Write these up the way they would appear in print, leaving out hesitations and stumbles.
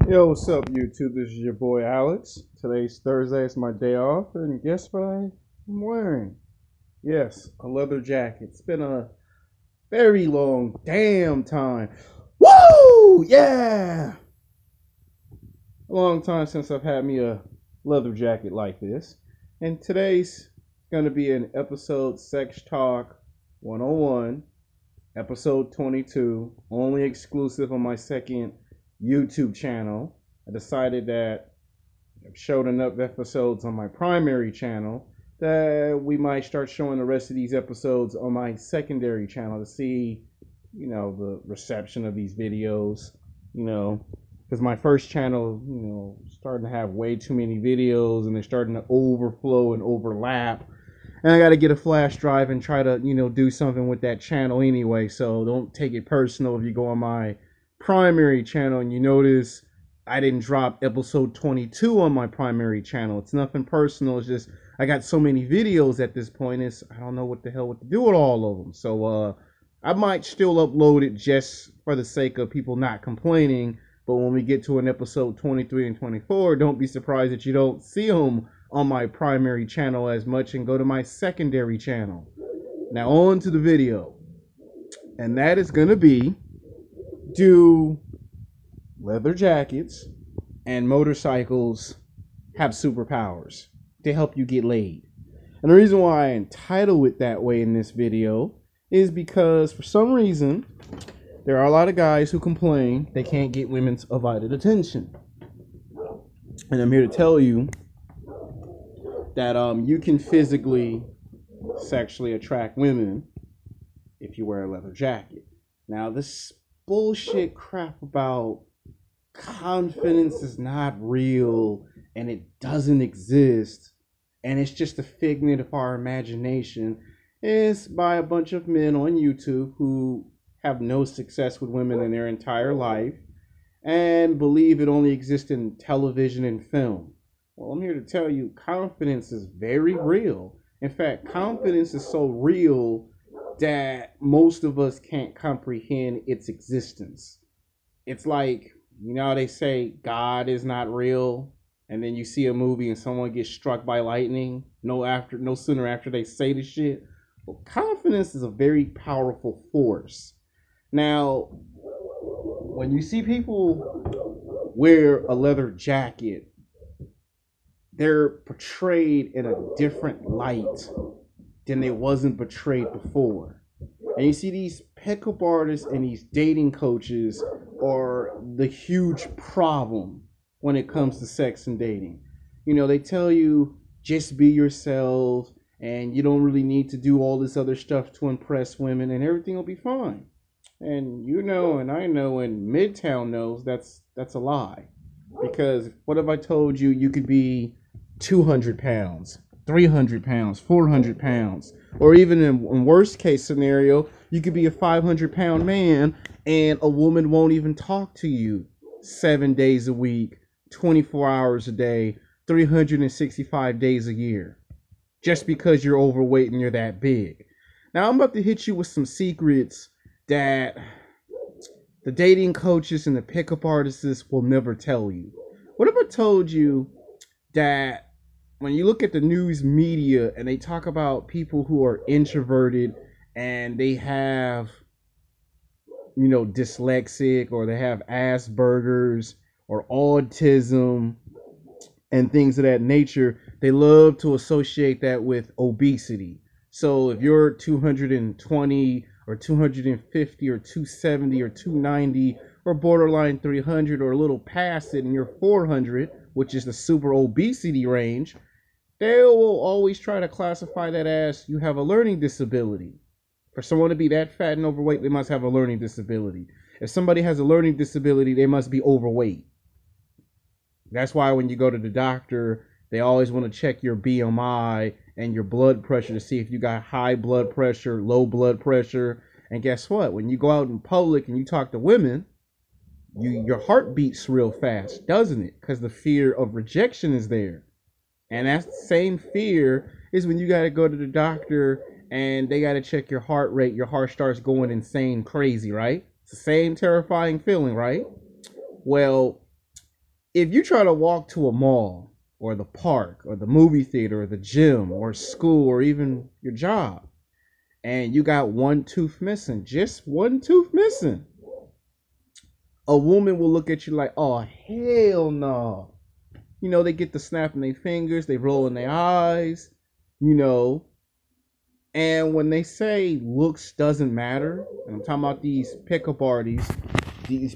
Yo, what's up, YouTube? This is your boy Alex. Today's Thursday, it's my day off, and guess what I'm wearing? Yes, a leather jacket. It's been a very long damn time. Woo! Yeah! A long time since I've had me a leather jacket like this. And today's gonna be an episode Sex Talk 101, episode 22, only exclusive on my second YouTube channel. I decided that I've showed enough episodes on my primary channel that we might start showing the rest of these episodes on my secondary channel to see, the reception of these videos, because my first channel, starting to have way too many videos and they're starting to overflow and overlap. And I got to get a flash drive and try to, do something with that channel anyway. So don't take it personal if you go on my primary channel and you notice I didn't drop episode 22 on my primary channel. It's nothing personal. It's just I got so many videos at this point. I don't know what to do with all of them. So I might still upload it just for the sake of people not complaining. But when we get to an episode 23 and 24, don't be surprised that you don't see them on my primary channel as much and go to my secondary channel. Now on to the video. And that is going to be, do leather jackets and motorcycles have superpowers to help you get laid? And the reason why I entitle it that way in this video is because for some reason there are a lot of guys who complain they can't get women's undivided attention. And I'm here to tell you that you can physically sexually attract women if you wear a leather jacket. Now this bullshit crap about confidence is not real and it doesn't exist and it's just a figment of our imagination is by a bunch of men on YouTube who have no success with women in their entire life and believe it only exists in television and film. Well, I'm here to tell you confidence is very real. In fact, confidence is so real that most of us can't comprehend its existence. It's like, they say God is not real, and then you see a movie and someone gets struck by lightning no sooner after they say the shit. Well, confidence is a very powerful force. Now, when you see people wear a leather jacket, they're portrayed in a different light than they wasn't portrayed before. And you see these pickup artists and these dating coaches are the huge problem when it comes to sex and dating. They tell you just be yourself and you don't really need to do all this other stuff to impress women and everything will be fine. And and I know and Midtown knows that's a lie. Because what if I told you you could be 200 pounds, 300 pounds, 400 pounds, or even in worst case scenario, you could be a 500-pound man and a woman won't even talk to you 7 days a week, 24 hours a day, 365 days a year, just because you're overweight and you're that big. Now I'm about to hit you with some secrets that the dating coaches and the pickup artists will never tell you. What if I told you that when you look at the news media and they talk about people who are introverted and they have, dyslexic or they have Asperger's or autism and things of that nature, they love to associate that with obesity. So if you're 220 or 250 or 270 or 290 or borderline 300 or a little past it and you're 400, which is the super obesity range, they will always try to classify that as you have a learning disability. For someone to be that fat and overweight, they must have a learning disability. If somebody has a learning disability, they must be overweight. That's why when you go to the doctor, they always want to check your BMI and your blood pressure to see if you got high blood pressure, low blood pressure. And guess what? When you go out in public and you talk to women, your heart beats real fast, doesn't it? Because the fear of rejection is there. And that same fear is when you got to go to the doctor and they got to check your heart rate. Your heart starts going insane, crazy, right? It's the same terrifying feeling, right? Well, if you try to walk to a mall or the park or the movie theater or the gym or school or even your job, and you got one tooth missing, just one tooth missing, a woman will look at you like, oh, hell no. You know, they get the snapping their fingers, they rolling their eyes, you know. And when they say looks doesn't matter, and I'm talking about these pickup artists, these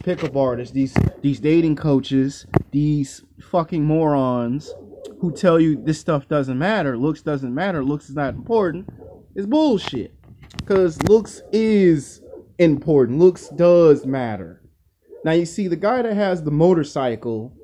dating coaches, these fucking morons who tell you this stuff doesn't matter, looks doesn't matter, looks is not important, is bullshit. Because looks is important. Looks does matter. Now you see, the guy that has the motorcycle,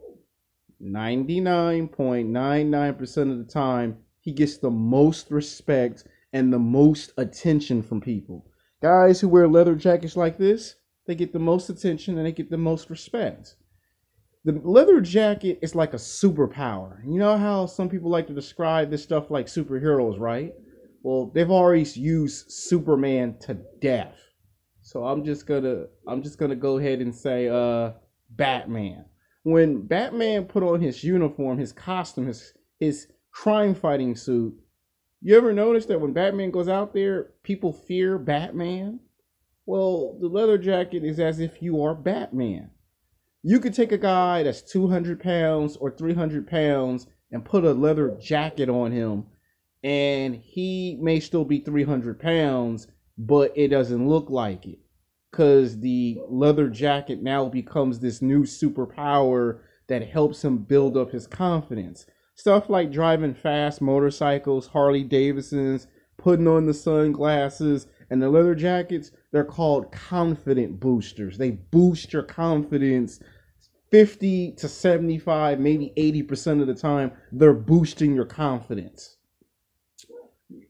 99.99% of the time, he gets the most respect and the most attention from people. Guys who wear leather jackets like this, they get the most attention and they get the most respect. The leather jacket is like a superpower. You know how some people like to describe this stuff like superheroes, right? Well, they've already used Superman to death. So I'm just gonna go ahead and say Batman. When Batman put on his uniform, his costume, his crime fighting suit, you ever notice that when Batman goes out there, people fear Batman? Well, the leather jacket is as if you are Batman. You could take a guy that's 200 pounds or 300 pounds and put a leather jacket on him, and he may still be 300 pounds, but it doesn't look like it. Because the leather jacket now becomes this new superpower that helps him build up his confidence. Stuff like driving fast motorcycles, Harley Davidsons, putting on the sunglasses, and the leather jackets, they're called confident boosters. They boost your confidence 50 to 75, maybe 80% of the time. They're boosting your confidence.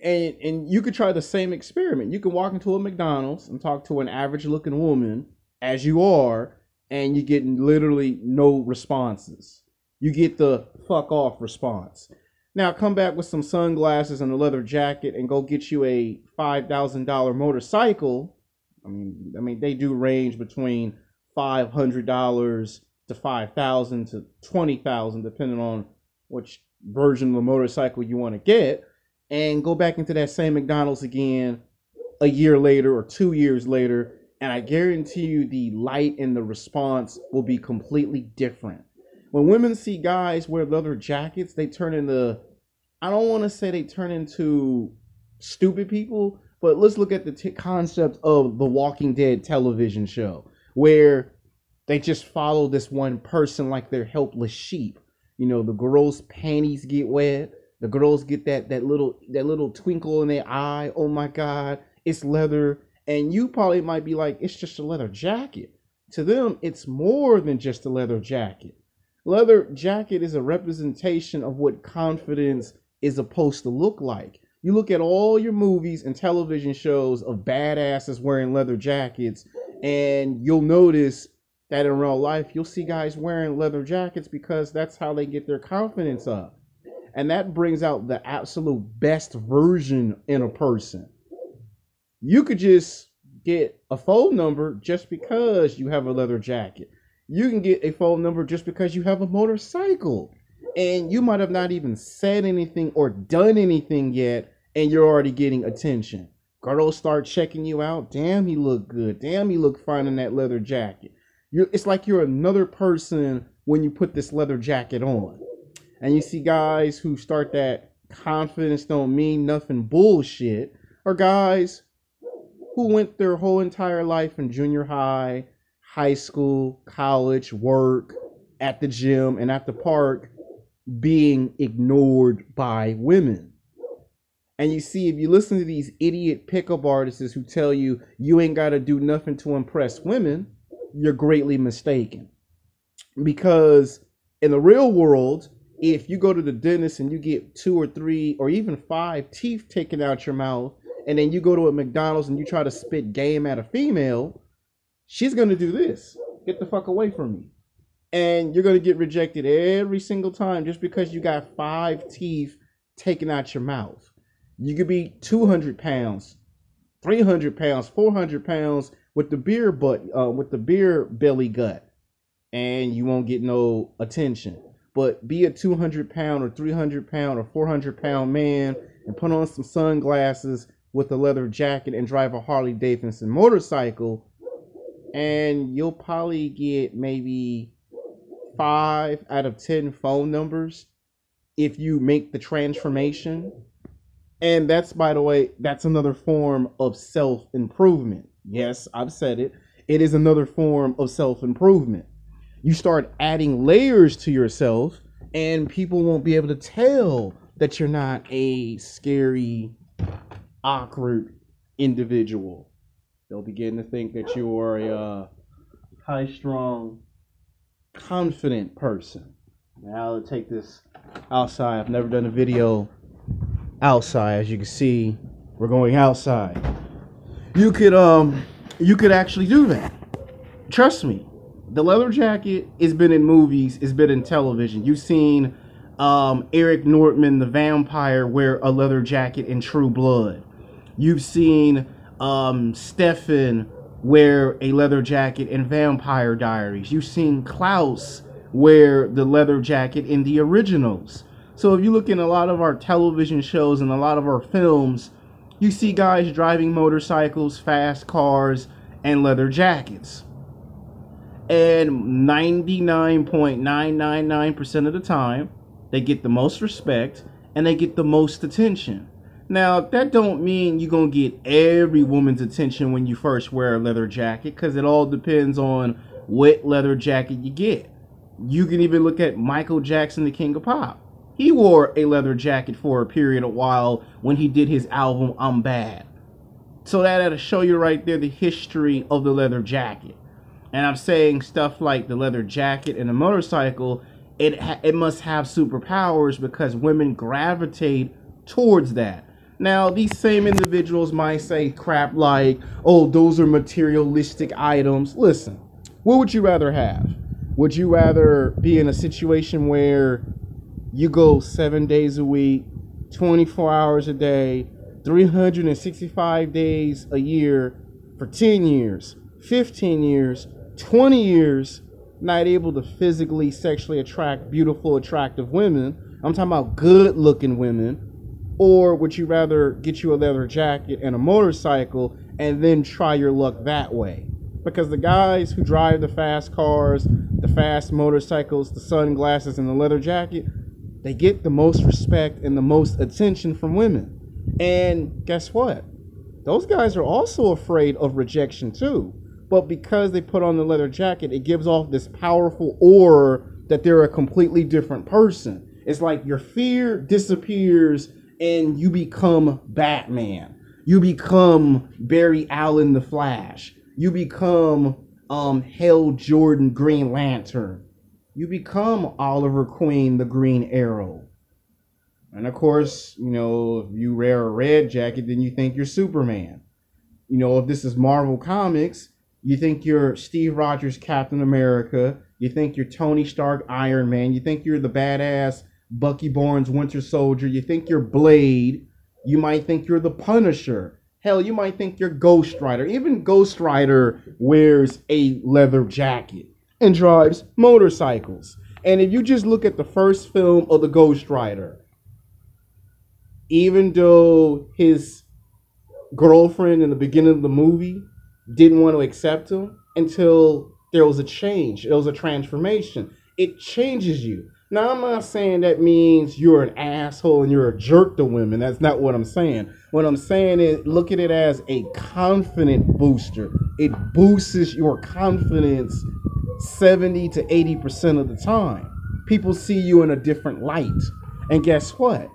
And you could try the same experiment. You can walk into a McDonald's and talk to an average looking woman as you are, and you get literally no responses. You get the fuck off response. Now come back with some sunglasses and a leather jacket and go get you a $5,000 motorcycle. I mean they do range between $500 to $5,000 to $20,000 depending on which version of the motorcycle you want to get. And go back into that same McDonald's again a year later or 2 years later, and I guarantee you the light and the response will be completely different. When women see guys wear leather jackets, they turn into, I don't want to say they turn into stupid people, but let's look at the concept of the Walking Dead television show, where they just follow this one person like they're helpless sheep. You know, the girls' panties get wet. The girls get that little twinkle in their eye. Oh my God, it's leather. And you probably might be like, it's just a leather jacket. To them, it's more than just a leather jacket. Leather jacket is a representation of what confidence is supposed to look like. You look at all your movies and television shows of badasses wearing leather jackets, and you'll notice that in real life, you'll see guys wearing leather jackets because that's how they get their confidence up. And that brings out the absolute best version in a person. You could just get a phone number just because you have a leather jacket. You can get a phone number just because you have a motorcycle. And you might have not even said anything or done anything yet, and you're already getting attention. Girls start checking you out. Damn, he look good. Damn, he look fine in that leather jacket. It's like you're another person when you put this leather jacket on. And you see guys who start that confidence don't mean nothing bullshit, or guys who went their whole entire life in junior high, high school, college, work, at the gym, and at the park being ignored by women. And you see, if you listen to these idiot pickup artists who tell you you ain't got to do nothing to impress women, you're greatly mistaken. Because in the real world, if you go to the dentist and you get 2 or 3 or even 5 teeth taken out your mouth, and then you go to a McDonald's and you try to spit game at a female, she's going to do this. Get the fuck away from me. And you're going to get rejected every single time just because you got 5 teeth taken out your mouth. You could be 200 pounds, 300 pounds, 400 pounds with the beer belly gut. and you won't get no attention. But be a 200-pound or 300-pound or 400-pound man and put on some sunglasses with a leather jacket and drive a Harley Davidson motorcycle, and you'll probably get maybe 5 out of 10 phone numbers if you make the transformation. And that's, by the way, that's another form of self-improvement. Yes, I've said it. It is another form of self-improvement. You start adding layers to yourself, and people won't be able to tell that you're not a scary, awkward individual. They'll begin to think that you are a high-strung, confident person. Now I'll take this outside. I've never done a video outside. As you can see, we're going outside. You could actually do that. Trust me. The leather jacket has been in movies, it's been in television. You've seen Eric Nortman, the vampire, wear a leather jacket in True Blood. You've seen Stefan wear a leather jacket in Vampire Diaries. You've seen Klaus wear the leather jacket in the originals. So if you look in a lot of our television shows and a lot of our films, you see guys driving motorcycles, fast cars, and leather jackets. And 99.999% of the time, they get the most respect and they get the most attention. Now, that don't mean you're going to get every woman's attention when you first wear a leather jacket, because it all depends on what leather jacket you get. You can even look at Michael Jackson, the King of Pop. He wore a leather jacket for a period of while when he did his album, I'm Bad. So that'll show you right there the history of the leather jacket. And I'm saying stuff like the leather jacket and the motorcycle, it must have superpowers because women gravitate towards that. Now, these same individuals might say crap like, oh, those are materialistic items. Listen, what would you rather have? Would you rather be in a situation where you go 7 days a week, 24 hours a day, 365 days a year for 10 years, 15 years, 20 years, not able to physically, sexually attract beautiful, attractive women? I'm talking about good-looking women. Or would you rather get you a leather jacket and a motorcycle and then try your luck that way? Because the guys who drive the fast cars, the fast motorcycles, the sunglasses, and the leather jacket, they get the most respect and the most attention from women. And guess what? Those guys are also afraid of rejection too. But because they put on the leather jacket, it gives off this powerful aura that they're a completely different person. It's like your fear disappears and you become Batman. You become Barry Allen the Flash. You become Hal Jordan Green Lantern. You become Oliver Queen the Green Arrow. And of course, you know, if you wear a red jacket, then you think you're Superman. You know, if this is Marvel Comics, you think you're Steve Rogers Captain America. You think you're Tony Stark Iron Man. You think you're the badass Bucky Barnes Winter Soldier. You think you're Blade. You might think you're the Punisher. Hell, you might think you're Ghost Rider. Even Ghost Rider wears a leather jacket and drives motorcycles. And if you just look at the first film of the Ghost Rider, even though his girlfriend in the beginning of the movie didn't want to accept him, until there was a change, there was a transformation. It changes you. Now, I'm not saying that means you're an asshole and you're a jerk to women. That's not what I'm saying. What I'm saying is look at it as a confident booster. It boosts your confidence 70 to 80% of the time. People see you in a different light. And guess what?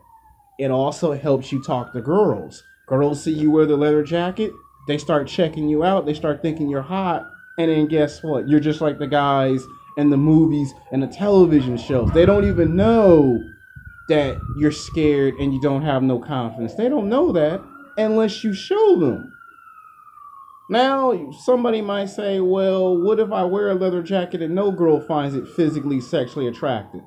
It also helps you talk to girls. Girls see you wear the leather jacket. They start checking you out. They start thinking you're hot. And then guess what? You're just like the guys in the movies and the television shows. They don't even know that you're scared and you don't have no confidence. They don't know that unless you show them. Now, somebody might say, well, what if I wear a leather jacket and no girl finds it physically, sexually attractive?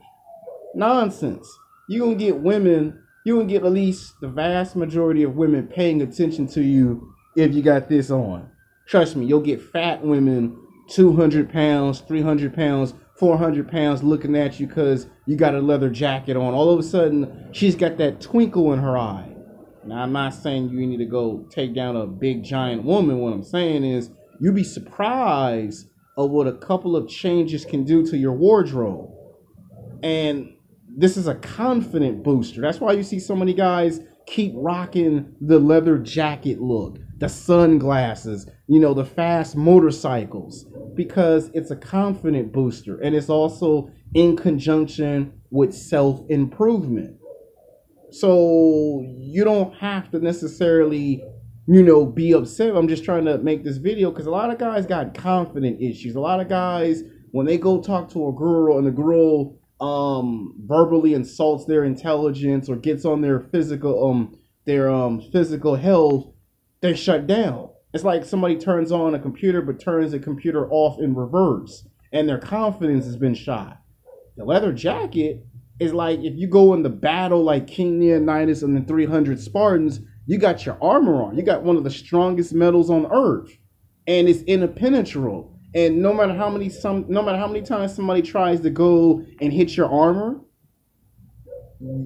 Nonsense. You're going to get women, you're going to get at least the vast majority of women paying attention to you if you got this on. Trust me, you'll get fat women 200 pounds, 300 pounds, 400 pounds looking at you because you got a leather jacket on. All of a sudden, she's got that twinkle in her eye. Now, I'm not saying you need to go take down a big giant woman. What I'm saying is you'd be surprised of what a couple of changes can do to your wardrobe. And this is a confident booster. That's why you see so many guys keep rocking the leather jacket look, the sunglasses, the fast motorcycles, because it's a confident booster. And it's also in conjunction with self-improvement. So you don't have to necessarily, be upset. I'm just trying to make this video because a lot of guys got confident issues. A lot of guys, when they go talk to a girl and the girl verbally insults their intelligence or gets on their physical health, they shut down. It's like somebody turns on a computer but turns the computer off in reverse and their confidence has been shot. The leather jacket is like if you go in the battle like King Leonidas and the 300 Spartans, you got your armor on. You got one of the strongest metals on earth and it's impenetrable. And no matter how many times somebody tries to go and hit your armor,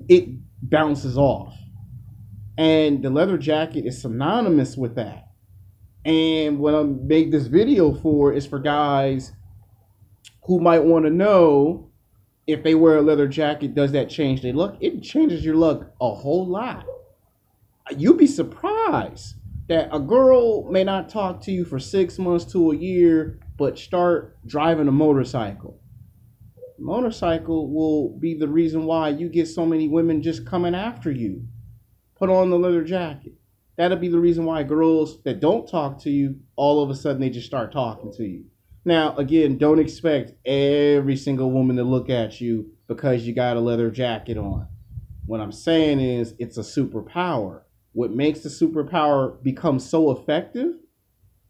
it bounces off. And the leather jacket is synonymous with that. And what I make this video for is for guys who might want to know if they wear a leather jacket, does that change their look? It changes your look a whole lot. You'd be surprised that a girl may not talk to you for 6 months to a year, but start driving a motorcycle. Motorcycle will be the reason why you get so many women just coming after you. Put on the leather jacket. That'll be the reason why girls that don't talk to you, all of a sudden they just start talking to you. Now, again, don't expect every single woman to look at you because you got a leather jacket on. What I'm saying is it's a superpower. What makes the superpower become so effective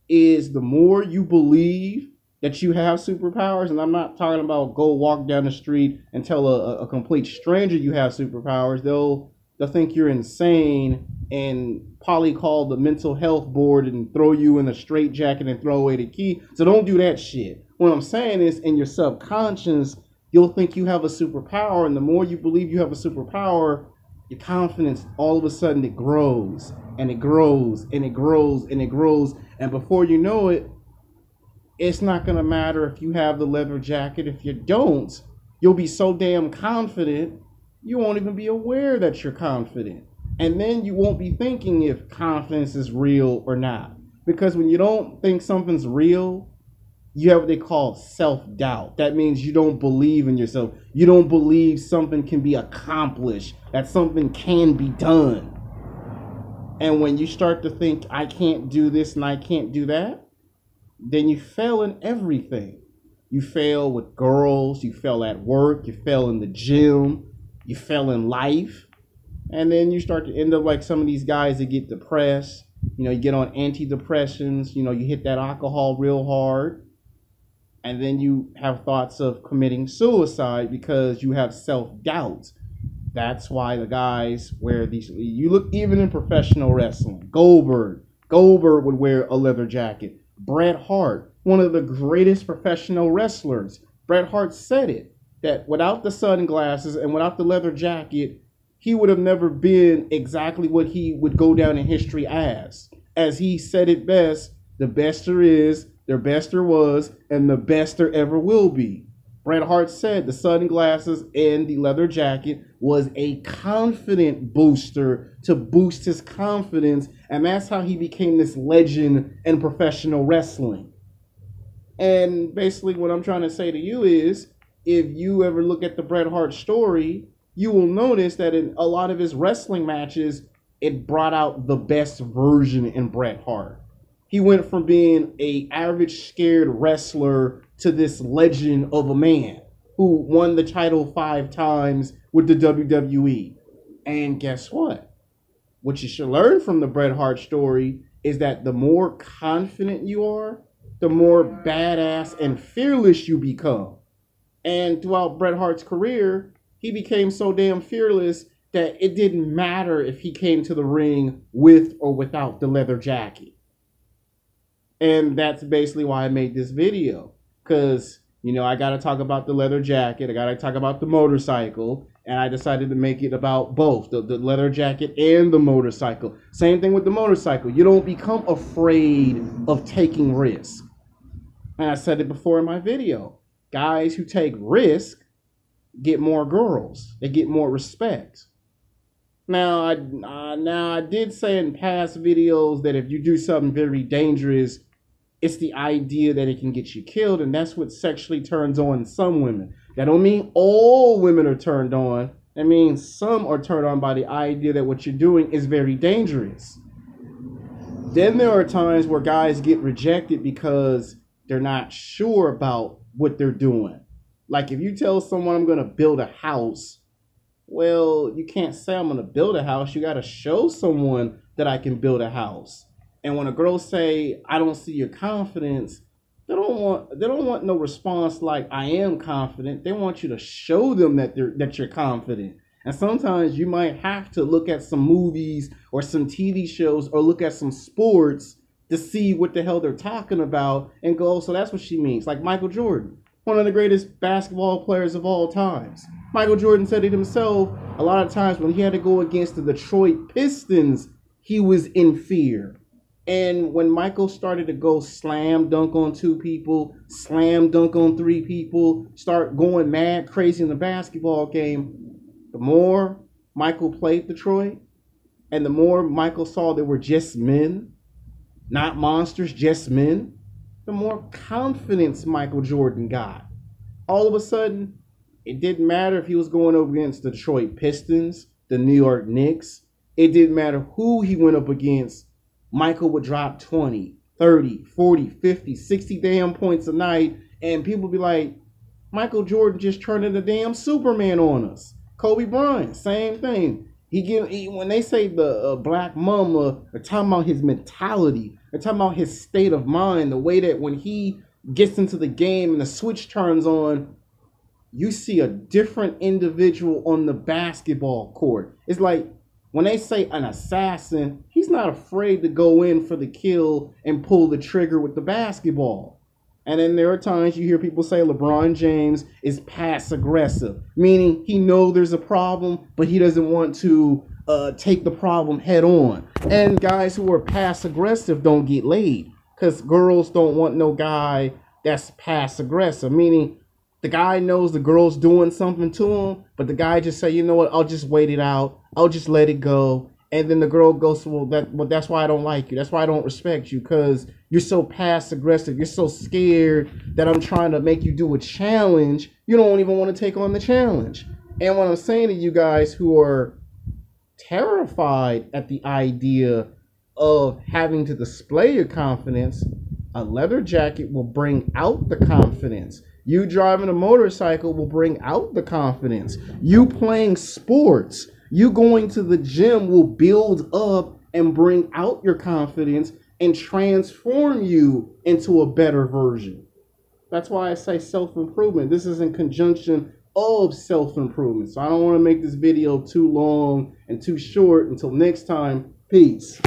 is the more you believe that you have superpowers, and I'm not talking about go walk down the street and tell a complete stranger you have superpowers. They'll think you're insane and probably call the mental health board and throw you in a straitjacket and throw away the key. So don't do that shit. What I'm saying is in your subconscious, you'll think you have a superpower, and the more you believe you have a superpower, your confidence all of a sudden it grows and it grows and it grows and it grows. And before you know it, it's not going to matter if you have the leather jacket. If you don't, you'll be so damn confident, you won't even be aware that you're confident. And then you won't be thinking if confidence is real or not. Because when you don't think something's real, you have what they call self-doubt. That means you don't believe in yourself. You don't believe something can be accomplished, that something can be done. And when you start to think, I can't do this and I can't do that, then you fail in everything. You fail with girls, you fail at work, you fail in the gym, you fail in life. And then you start to end up like some of these guys that get depressed. You get on antidepressants, you hit that alcohol real hard. And then you have thoughts of committing suicide because you have self-doubt. That's why the guys wear these. You look even in professional wrestling. Goldberg would wear a leather jacket. Bret Hart, one of the greatest professional wrestlers. Bret Hart said it, that without the sunglasses and without the leather jacket, he would have never been exactly what he would go down in history as. As he said it best, the best there is, the best there was, and the best there ever will be. Bret Hart said the sunglasses and the leather jacket was a confident booster to boost his confidence, and that's how he became this legend in professional wrestling. And basically what I'm trying to say to you is, if you ever look at the Bret Hart story, you will notice that in a lot of his wrestling matches, it brought out the best version in Bret Hart. He went from being an average scared wrestler to this legend of a man who won the title 5 times with the WWE. And guess what? What you should learn from the Bret Hart story is that the more confident you are, the more badass and fearless you become. And throughout Bret Hart's career, he became so damn fearless that it didn't matter if he came to the ring with or without the leather jacket. And that's basically why I made this video. Because, you know, I got to talk about the leather jacket. I got to talk about the motorcycle. And I decided to make it about both, the leather jacket and the motorcycle. Same thing with the motorcycle. You don't become afraid of taking risks. And I said it before in my video. Guys who take risk get more girls. They get more respect. Now, I did say in past videos that if you do something very dangerous, it's the idea that it can get you killed, and that's what sexually turns on some women. That don't mean all women are turned on. That means some are turned on by the idea that what you're doing is very dangerous. Then there are times where guys get rejected because they're not sure about what they're doing. Like if you tell someone I'm going to build a house, well, you can't say I'm going to build a house. You got to show someone that I can build a house. And when a girl say, I don't see your confidence, they don't want no response like I am confident. They want you to show them that you're confident. And sometimes you might have to look at some movies or some TV shows or look at some sports to see what the hell they're talking about and go, so that's what she means. Like Michael Jordan, one of the greatest basketball players of all times. Michael Jordan said it himself, a lot of times when he had to go against the Detroit Pistons, he was in fear. And when Michael started to go slam dunk on 2 people, slam dunk on 3 people, start going mad crazy in the basketball game, the more Michael played Detroit and the more Michael saw there were just men, not monsters, just men, the more confidence Michael Jordan got. All of a sudden, it didn't matter if he was going up against the Detroit Pistons, the New York Knicks. It didn't matter who he went up against. Michael would drop 20, 30, 40, 50, 60 damn points a night. And people would be like, Michael Jordan just turned into damn Superman on us. Kobe Bryant, same thing. When they say the Black Mamba, they're talking about his mentality. They're talking about his state of mind. The way that when he gets into the game and the switch turns on, you see a different individual on the basketball court. It's like when they say an assassin, he's not afraid to go in for the kill and pull the trigger with the basketball. And then there are times you hear people say LeBron James is pass aggressive, meaning he knows there's a problem, but he doesn't want to take the problem head on. And guys who are pass aggressive don't get laid because girls don't want no guy that's pass aggressive, meaning the guy knows the girl's doing something to him, but the guy just say, you know what, I'll just wait it out. I'll just let it go. And then the girl goes, well, that's why I don't like you. That's why I don't respect you, because you're so passive aggressive. You're so scared that I'm trying to make you do a challenge. You don't even want to take on the challenge. And what I'm saying to you guys who are terrified at the idea of having to display your confidence, a leather jacket will bring out the confidence. You driving a motorcycle will bring out the confidence. You playing sports, you going to the gym will build up and bring out your confidence and transform you into a better version. That's why I say self-improvement. This is in conjunction of self-improvement. So I don't want to make this video too long and too short. Until next time, peace.